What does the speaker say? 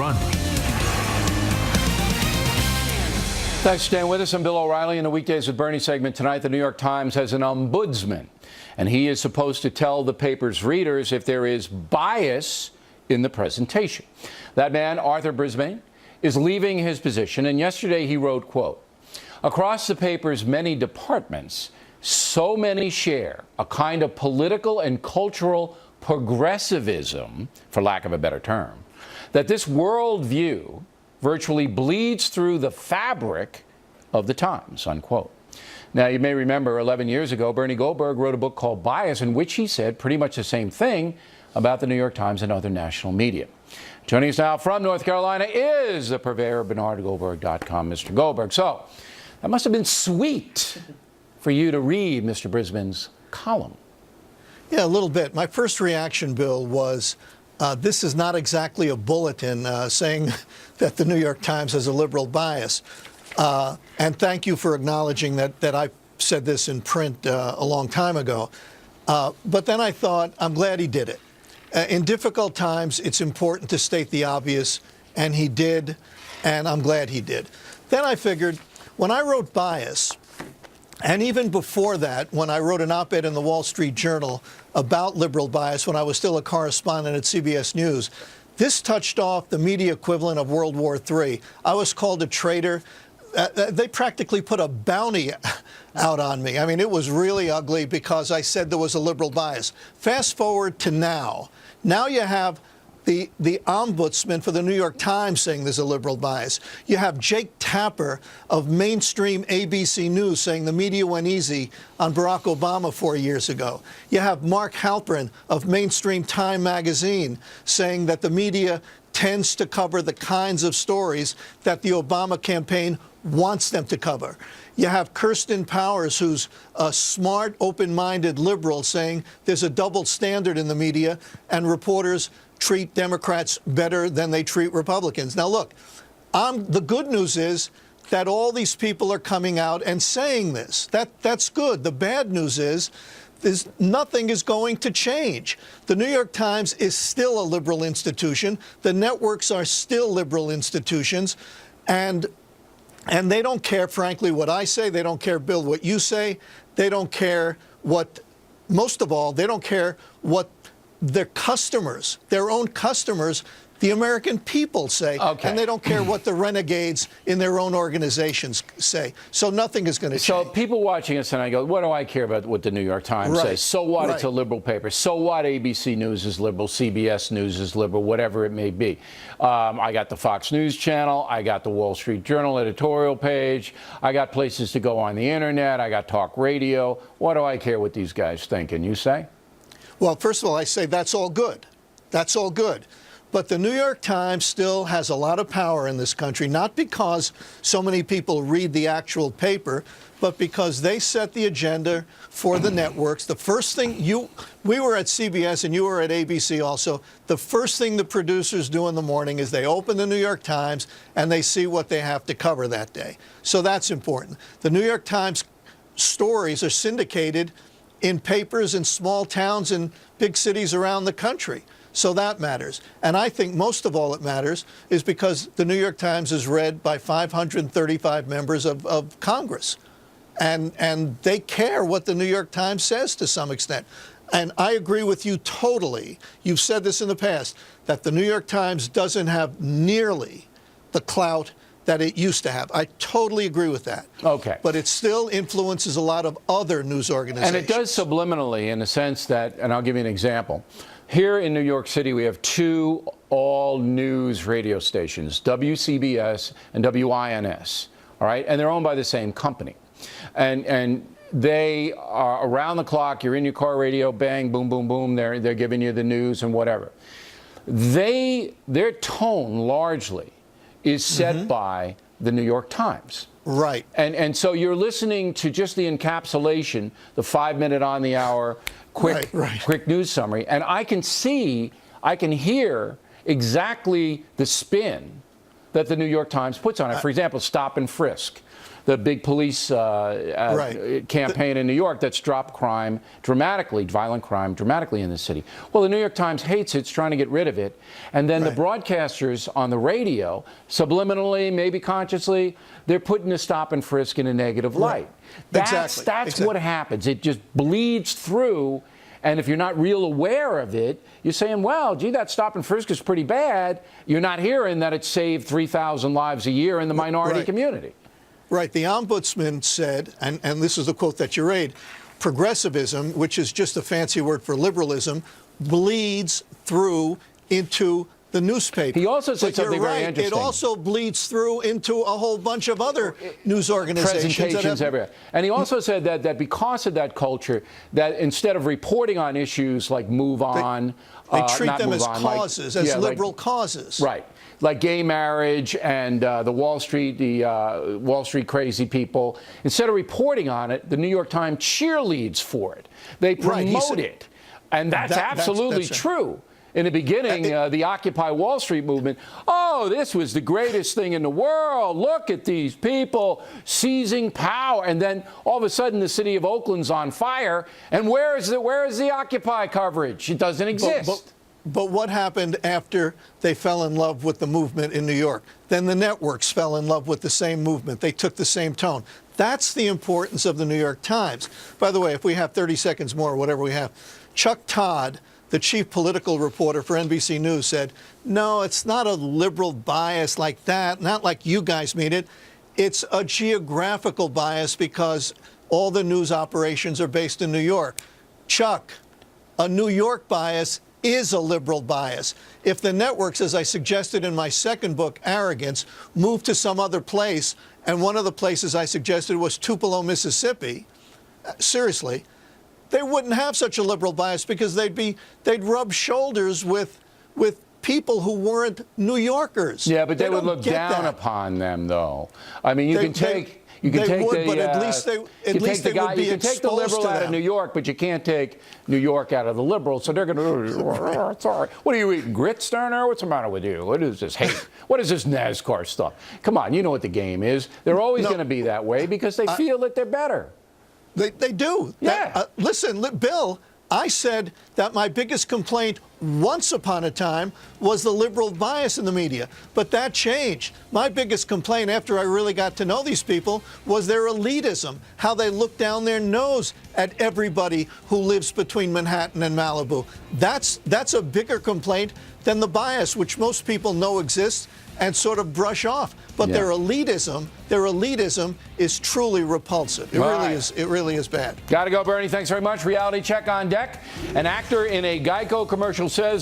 run. Thanks for staying with us. I'm Bill O'Reilly. In the Weekdays with Bernie segment tonight, the New York Times has an ombudsman, and he is supposed to tell the paper's readers if there is bias in the presentation. That man, Arthur Brisbane, is leaving his position, and yesterday he wrote, quote, "Across the paper's many departments, so many share a kind of political and cultural progressivism, for lack of a better term, that this worldview virtually bleeds through the fabric of the Times," unquote. Now, you may remember 11 years ago, Bernie Goldberg wrote a book called Bias, in which he said pretty much the same thing about the New York Times and other national media. Joining us now from North Carolina is the purveyor of BernardGoldberg.com, Mr. Goldberg. So, that must have been sweet for you to read Mr. Brisbane's column. Yeah, a little bit. My first reaction, Bill, was this is not exactly a bulletin saying that the New York Times has a liberal bias. And thank you for acknowledging that I said this in print a long time ago. But then I thought, I'm glad he did it. In difficult times, it's important to state the obvious, and he did, and I'm glad he did. Then I figured, when I wrote Bias, and even before that, when I wrote an op-ed in the Wall Street Journal about liberal bias when I was still a correspondent at CBS News, this touched off the media equivalent of World War III. I was called a traitor. They practically put a bounty out on me. I mean, it was really ugly because I said there was a liberal bias. Fast forward to now. Now you have the ombudsman for the New York Times saying there's a liberal bias. You have Jake Tapper of mainstream ABC News saying the media went easy on Barack Obama 4 years ago. You have Mark Halperin of mainstream Time magazine saying that the media tends to cover the kinds of stories that the Obama campaign wants them to cover. You have Kirsten Powers, who's a smart, open-minded liberal, saying there's a double standard in the media and reporters treat Democrats better than they treat Republicans. Now, look, the good news is that all these people are coming out and saying this. That's good. The bad news is nothing is going to change. The New York Times is still a liberal institution. The networks are still liberal institutions. And they don't care, frankly, what I say. They don't care, Bill, what you say. They don't care most of all, they don't care what their customers, their own customers, the American people say. Okay. And they don't care what the renegades in their own organizations say. So nothing is going to change. So people watching us and I go, what do I care about what the New York Times says? So what? It's a liberal paper. So what? ABC News is liberal, CBS News is liberal, whatever it may be. I got the Fox News channel. I got the Wall Street Journal editorial page. I got places to go on the internet. I got talk radio. What do I care what these guys think? And you say? Well, first of all, I say that's all good. That's all good. But the New York Times still has a lot of power in this country, not because so many people read the actual paper, but because they set the agenda for the networks. The first thing we were at CBS and you were at ABC also. The first thing the producers do in the morning is they open the New York Times and they see what they have to cover that day. So that's important. The New York Times stories are syndicated in papers in small towns and big cities around the country. So that matters. And I think most of all it matters is because the New York Times is read by 535 members of Congress. And they care what the New York Times says to some extent. And I agree with you totally. You've said this in the past, that the New York Times doesn't have nearly the clout that it used to have. I totally agree with that. Okay. But it still influences a lot of other news organizations. And it does subliminally in the sense that, and I'll give you an example. Here in New York City, we have two all-news radio stations, WCBS and WINS, all right? And they're owned by the same company. And they are around the clock. You're in your car radio, bang, boom, boom, boom. They're giving you the news and whatever. Their tone largely is set by the New York Times. Right. And so you're listening to just the encapsulation, the 5-minute on the hour, quick news summary. And I can hear exactly the spin that the New York Times puts on it. For example, stop and frisk, the big police campaign in New York that's dropped crime dramatically, violent crime dramatically in the city. Well, the New York Times hates it. It's trying to get rid of it. And then the broadcasters on the radio, subliminally, maybe consciously, they're putting the stop and frisk in a negative light. That's what happens. It just bleeds through. And if you're not real aware of it, you're saying, well, gee, that stop and frisk is pretty bad. You're not hearing that it saved 3,000 lives a year in the minority community. Right. The ombudsman said, and this is the quote that you read, progressivism, which is just a fancy word for liberalism, bleeds through into the newspaper. He also said something very interesting. It also bleeds through into a whole bunch of other news organizations. Presentations everywhere. And he also said that because of that culture, that instead of reporting on issues like Move On, they treat them as causes, as liberal causes. Right. Like gay marriage and the Wall Street crazy people. Instead of reporting on it, the New York Times cheerleads for it. They promote it. And that's absolutely true. In the beginning, the Occupy Wall Street movement, oh, this was the greatest thing in the world. Look at these people seizing power. And then all of a sudden, the city of Oakland's on fire. And where is the Occupy coverage? It doesn't exist. But what happened after they fell in love with the movement in New York? Then the networks fell in love with the same movement. They took the same tone. That's the importance of the New York Times. By the way, if we have 30 seconds more, or whatever we have, Chuck Todd, the chief political reporter for NBC News, said, no, it's not a liberal bias like that, not like you guys mean it. It's a geographical bias because all the news operations are based in New York. Chuck, a New York bias is a liberal bias. If the networks, as I suggested in my second book, Arrogance, moved to some other place, and one of the places I suggested was Tupelo, Mississippi, seriously, they wouldn't have such a liberal bias because they'd rub shoulders with people who weren't New Yorkers. Yeah, but they would look down upon them, though. I mean, you can take the liberal out of New York, but you can't take New York out of the liberal. So they're going to, sorry. What are you eating, grits, Sterner? What's the matter with you? What is this hate? What is this NASCAR stuff? Come on, you know what the game is. They're always going to be that way because they feel that they're better. They do. Yeah. Listen, Bill, I said that my biggest complaint once upon a time was the liberal bias in the media. But that changed. My biggest complaint after I really got to know these people was their elitism, how they look down their nose at everybody who lives between Manhattan and Malibu. That's a bigger complaint than the bias, which most people know exists and sort of brush off. But their elitism is truly repulsive. It really is bad. Got to go, Bernie. Thanks very much. Reality check on deck. An actor in a Geico commercial says